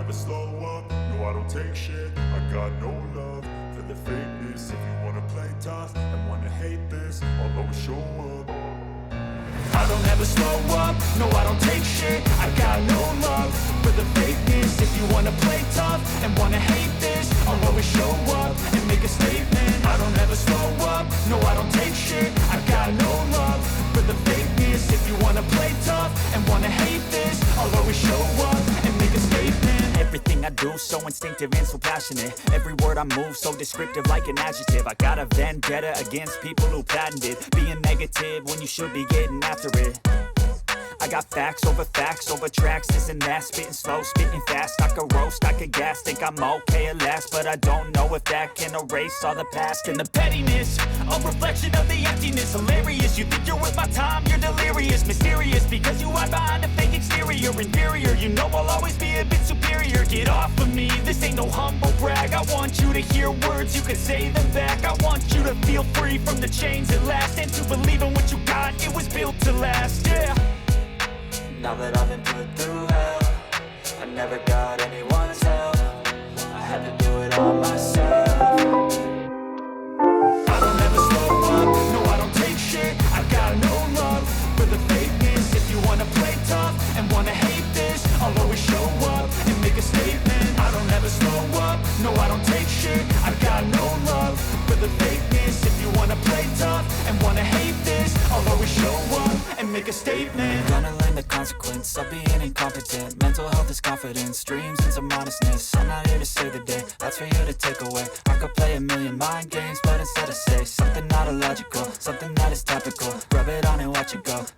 never slow up, no I don't take shit. I got no love for the fakeness. If you wanna play tough and wanna hate this, I'll always show up. I don't ever slow up, no I don't take shit. I got no love for the fakeness. If you wanna play tough and wanna hate this, I'll always show up and make a statement. I don't ever slow up, no I don't take shit. I got no love for the fakeness. If you wanna play tough and wanna hate this, I'll always show up and make a statement. Everything I do so instinctive and so passionate. Every word I move so descriptive like an adjective. I got a vendetta against people who patented being negative when you should be getting after it. I got facts over tracks, this and that. Spitting slow, spitting fast. I could roast, I could gas. Think I'm okay at last, but I don't know if that can erase all the past. And the pettiness, a reflection of the emptiness. Hilarious, you think you're worth my time, you're delirious. Mysterious, because you hide behind a fake exterior. Inferior, you know I'll always be a bit superior. Get off of me, this ain't no humble brag. I want you to hear words, you can say them back. I want you to feel free from the chains at last, and to believe in what you got, it was built to last, yeah. Now that I've been put through hell, I never got anyone's help. I had to do it all myself. I don't ever slow up, no I don't take shit. I got no love for the fakeness. If you wanna play tough and wanna hate this, I'll always show up and make a statement. I don't ever slow up, no I don't take shit. I got no love for the fakeness. If you wanna play tough and wanna hate this, I'll always show up and make a statement. Gonna learn the consequence of being incompetent. Mental health is confidence, dreams and some honestness. I'm not here to save the day, that's for you to take away. I could play a million mind games, but instead I say something not illogical, something that is topical. Rub it on and watch it go.